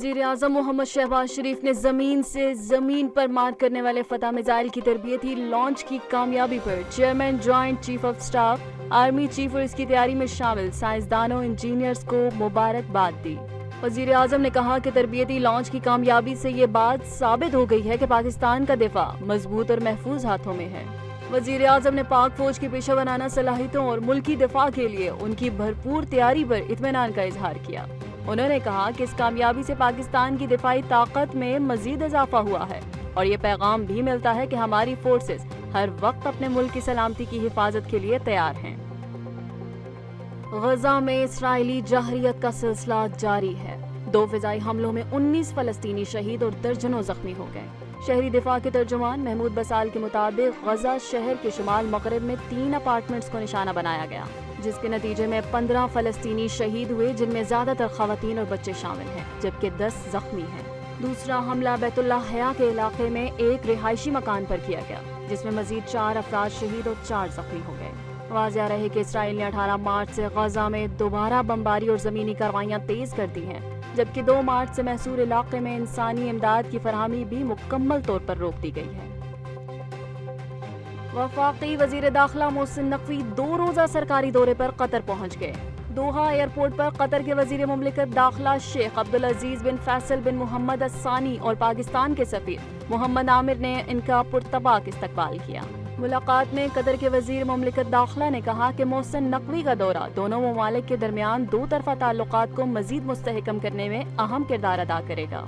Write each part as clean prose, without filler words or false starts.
वजीर आज़म मोहम्मद शहबाज शरीफ ने ज़मीन से ज़मीन पर मार करने वाले फतह मिसाइल की तरबियती लॉन्च की कामयाबी पर chairman joint chief of staff army chief और इसकी तैयारी में शामिल साइंसदानों इंजीनियर्स को मुबारकबाद दी। वजीर आज़म ने कहा कि तरबियती लॉन्च की कामयाबी से ये बात साबित हो गई है कि पाकिस्तान का दिफा मजबूत और महफूज हाथों में है। वजीर आज़म ने पाक फौज की पेशा वराना सलाहियतों और मुल्की दिफा के लिए उनकी भरपूर तैयारी पर इत्मीनान का इजहार किया। उन्होंने कहा कि इस कामयाबी से पाकिस्तान की दिफाई ताकत में मजीद इजाफा हुआ है और ये पैगाम भी मिलता है कि हमारी फोर्सेस हर वक्त अपने मुल्क की सलामती की हिफाजत के लिए तैयार हैं। गजा में इसराइली जहरियत का सिलसिला जारी है। 2 फिजाई हमलों में 19 फलस्तीनी शहीद और दर्जनों जख्मी हो गए। शहरी दिफा के तर्जुमान महमूद बसाल के मुताबिक गजा शहर के शुमाल मगरिब में 3 अपार्टमेंट्स को निशाना बनाया गया, जिसके नतीजे में 15 फलस्तीनी शहीद हुए, जिनमें ज्यादातर खवातीन और बच्चे शामिल हैं, जबकि 10 जख्मी हैं। दूसरा हमला बैतुल्लाह हया के इलाके में एक रिहायशी मकान पर किया गया, जिसमें मजीद 4 अफराद शहीद और 4 जख्मी हो गए। वाज़ेह रहे कि इसराइल ने 18 मार्च से गजा में दोबारा बमबारी और जमीनी कार्रवाइयां तेज कर दी हैं, जबकि 2 मार्च से महसूर इलाके में इंसानी इमदाद की फरहमी भी मुकम्मल तौर पर रोक दी गई है। वफाकी वजीर दाखिला मोहसिन नकवी 2 रोजा सरकारी दौरे पर कतर पहुँच गए। दोहा एयरपोर्ट पर कतर के वजीर मुमलिकत दाखिला शेख अब्दुल अजीज बिन फैसल बिन मोहम्मद अस्सानी और पाकिस्तान के सफीर मोहम्मद आमिर ने इनका पुरतबाक इस्तकबाल किया। मुलाकात में कतर के वजीर मुमलिकत दाखिला ने कहा कि मोहसिन नकवी का दौरा दोनों ममालिक के दरमियान 2 तरफा ताल्लुकात को मजीद मुस्तहकम करने में अहम किरदार अदा करेगा।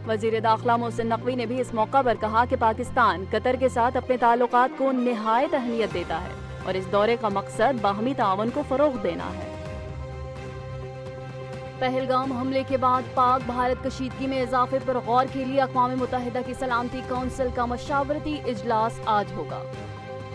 वजीर दाखिला मोहसिन नकवी ने भी इस मौका पर कहा कि पाकिस्तान कतर के साथ अपने ताल्लुकात को निहायत अहमियत देता है और इस दौरे का मकसद बाहमी तावन को फरोग देना है। पहलगाम हमले के बाद पाक भारत कशीदगी में इजाफे पर गौर के लिए अक़वाम मुत्तहिदा की सलामती कौंसिल का मशावरती इजलास आज होगा।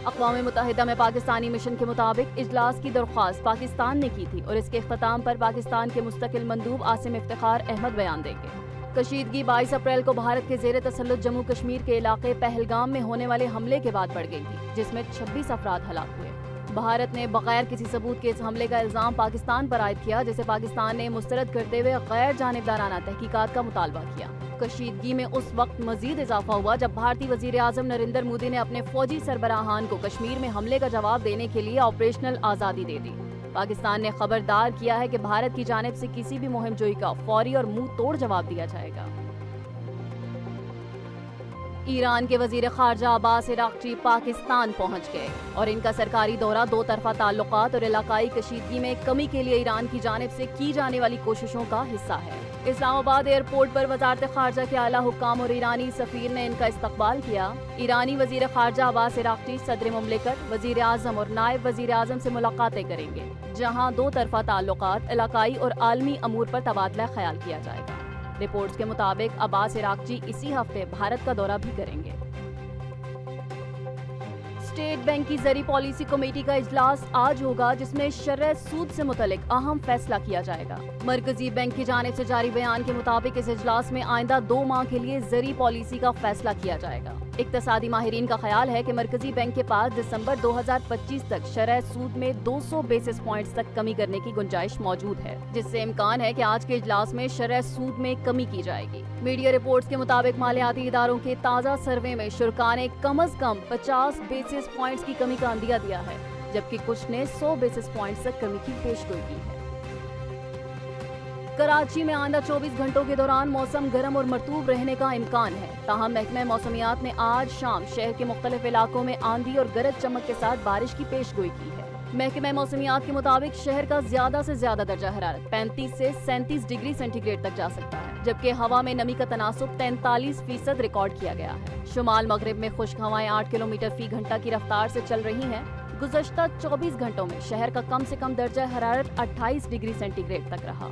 अक़वाम मुत्तहिदा में पाकिस्तानी मिशन के मुताबिक इजलास की दरख्वास्त पाकिस्तान ने की थी और इसके इख्तिताम पर पाकिस्तान के मुस्तकिल मंदूब आसिम इफ्तिखार अहमद बयान देंगे। कशीदगी 22 अप्रैल को भारत के ज़ेर तसल्लुत जम्मू कश्मीर के इलाके पहलगाम में होने वाले हमले के बाद बढ़ गई थी, जिसमें 26 अफराद हलाक हुए। भारत ने बगैर किसी सबूत के इस हमले का इल्जाम पाकिस्तान पर आयद किया, जिसे पाकिस्तान ने मुस्तरद करते हुए गैर जानिबदाराना तहकीकात का मुतालबा किया। कशीदगी में उस वक्त मजीद इजाफा हुआ जब भारतीय वजीर आज़म नरेंद्र मोदी ने अपने फौजी सरबराहान को कश्मीर में हमले का जवाब देने के लिए ऑपरेशनल आज़ादी दे दी। पाकिस्तान ने खबरदार किया है कि भारत की जानिब से किसी भी मुहिम जोई का फौरी और मुंह तोड़ जवाब दिया जाएगा। ईरान के वजीर खारजा अब्बास अराग़ची पाकिस्तान पहुंच गए और इनका सरकारी दौरा 2 तरफा ताल्लुकात और इलाकाई कशीदगी में कमी के लिए ईरान की जानिब से की जाने वाली कोशिशों का हिस्सा है। इस्लामाबाद एयरपोर्ट पर वजारत खारजा के आला हुक्काम और ईरानी सफीर ने इनका इस्तकबाल किया। ईरानी वजीर खारजा अब्बास अराग़ची सदर मुमलिकत, वजीर आज़म और नायब वजीर आज़म से मुलाकातें करेंगे, जहाँ 2 तरफा ताल्लुकात, इलाकाई और आलमी अमूर पर तबादला ख्याल किया जाएगा। रिपोर्ट्स के मुताबिक अब्बास अराग़ची इसी हफ्ते भारत का दौरा भी करेंगे। स्टेट बैंक की ज़री पॉलिसी कमेटी का इजलास आज होगा, जिसमें शरह सूद से मुतल्लिक अहम फैसला किया जाएगा। मरकजी बैंक की जानिब से जारी बयान के मुताबिक इस इजलास में आइंदा 2 माह के लिए ज़री पॉलिसी का फैसला किया जाएगा। इक्तसादी माहिरीन का ख्याल है कि मरकजी बैंक के पास दिसंबर 2025 तक शरह सूद में 200 बेसिस पॉइंट्स तक कमी करने की गुंजाइश मौजूद है, जिससे इम्कान है कि आज के इजलास में शरह सूद में कमी की जाएगी। मीडिया रिपोर्ट्स के मुताबिक मालियाती इदारों के ताज़ा सर्वे में शुरका ने कम अज कम 50 बेसिस पॉइंट्स की कमी का अंदिया दिया है, जबकि कुछ ने 100 बेसिस पॉइंट्स तक कमी की पेशगोई की है। कराची में आइंदा 24 घंटों के दौरान मौसम गर्म और मरतूब रहने का इम्कान है। ताहम महकमा मौसमियात ने आज शाम शहर के मुख्तलिफ इलाकों में आंधी और गरज चमक के साथ बारिश की पेशगोई की है। महकमा मौसमियात के मुताबिक शहर का ज्यादा से ज्यादा दर्जा हरारत 35 से 37 डिग्री सेंटीग्रेड तक जा सकता है, जबकि हवा में नमी का तनासुब 43% रिकॉर्ड किया गया है। शुमाल मगरिब में खुश्क हवाएं 8 किलोमीटर फी घंटा की रफ्तार से चल रही हैं। गुज़श्ता 24 घंटों में शहर का कम से कम दर्जा हरारत 28 डिग्री सेंटीग्रेड तक रहा।